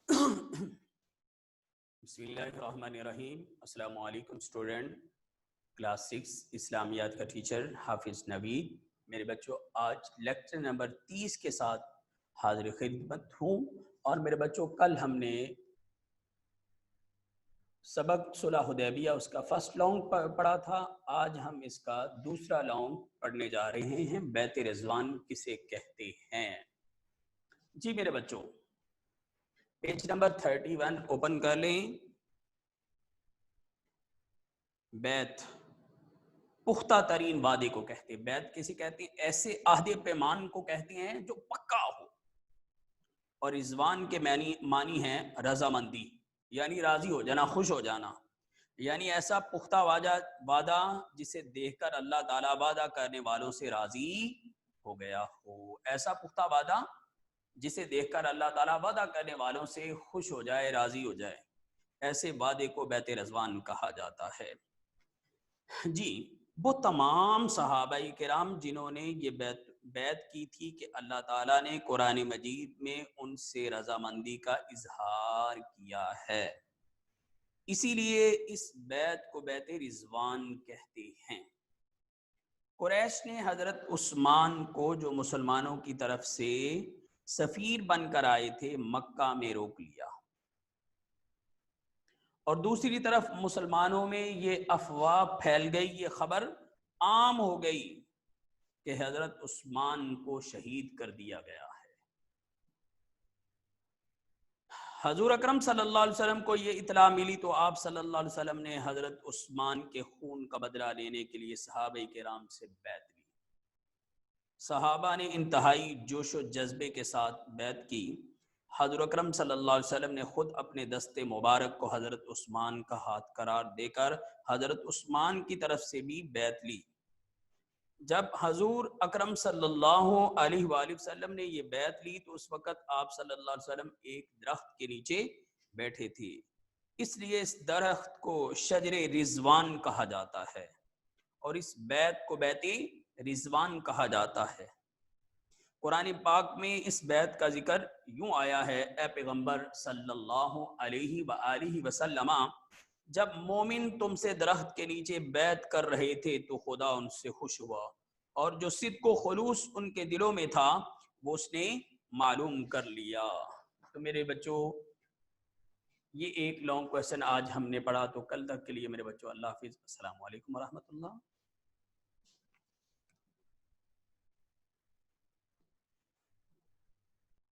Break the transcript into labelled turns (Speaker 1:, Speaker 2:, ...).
Speaker 1: بسم اللہ الرحمن الرحیم۔ السلام علیکم اسٹوڈنٹ، کلاس 6 اسلامیات کا ٹیچر حافظ نوید۔ میرے بچوں، آج لیکچر نمبر 30 کے ساتھ حاضر خدمت ہوں، اور میرے بچوں کل ہم نے سبق صلح حدیبیہ اس کا فرسٹ لانگ پڑھا تھا۔ آج ہم اس کا دوسرا لانگ پڑھنے جا رہے ہیں، بیت رضوان کسے کہتے ہیں۔ جی میرے بچوں، پیج نمبر 31 اوپن کر لیں۔ بیت پختہ ترین وعدے کو کہتے ہیں۔ بیت کسے کہتے ہیں؟ ایسے عہد پیمان کو کہتے ہیں جو پکا ہو، اور رضوان کے معنی ہے رضامندی، یعنی راضی ہو جانا، خوش ہو جانا، یعنی ایسا پختہ وعدہ جسے دیکھ کر اللہ تعالیٰ وعدہ کرنے والوں سے راضی ہو گیا ہو۔ ایسا پختہ وعدہ جسے دیکھ کر اللہ تعالیٰ وعدہ کرنے والوں سے خوش ہو جائے، راضی ہو جائے، ایسے وعدے کو بیت رضوان کہا جاتا ہے۔ جی، وہ تمام صحابہ کرام جنہوں نے یہ بیعت کی تھی کہ اللہ تعالیٰ نے قرآن مجید میں ان سے رضامندی کا اظہار کیا ہے، اسی لیے اس بیعت کو بیعت رضوان کہتے ہیں۔ قریش نے حضرت عثمان کو، جو مسلمانوں کی طرف سے سفیر بن کر آئے تھے، مکہ میں روک لیا، اور دوسری طرف مسلمانوں میں یہ افواہ پھیل گئی، یہ خبر عام ہو گئی کہ حضرت عثمان کو شہید کر دیا گیا ہے۔ حضور اکرم صلی اللہ علیہ وسلم کو یہ اطلاع ملی تو آپ صلی اللہ علیہ وسلم نے حضرت عثمان کے خون کا بدلہ لینے کے لیے صحابہ کرام سے بیعت لی۔ صحابہ نے انتہائی جوش و جذبے کے ساتھ بیعت کی۔ حضور اکرم صلی اللہ علیہ وسلم نے خود اپنے دست مبارک کو حضرت عثمان کا ہاتھ قرار دے کر حضرت عثمان کی طرف سے بھی بیعت لی۔ جب حضور اکرم صلی اللہ علیہ وآلہ وسلم نے یہ بیعت لی تو اس وقت آپ صلی اللہ علیہ وسلم ایک درخت کے نیچے بیٹھے تھے، اس لیے اس درخت کو شجر رضوان کہا جاتا ہے، اور اس بیعت کو بیعت رضوان کہا جاتا ہے۔ قرآن پاک میں اس بیعت کا ذکر یوں آیا ہے: اے پیغمبر صلی اللہ علیہ وآلہ وسلم، جب مومن تم سے درخت کے نیچے بیعت کر رہے تھے تو خدا ان سے خوش ہوا، اور جو صدق و خلوص ان کے دلوں میں تھا وہ اس نے معلوم کر لیا۔ تو میرے بچوں، یہ ایک لانگ کویسچن آج ہم نے پڑھا، تو کل تک کے لیے میرے بچوں اللہ حافظ، السلام علیکم ورحمۃ اللہ۔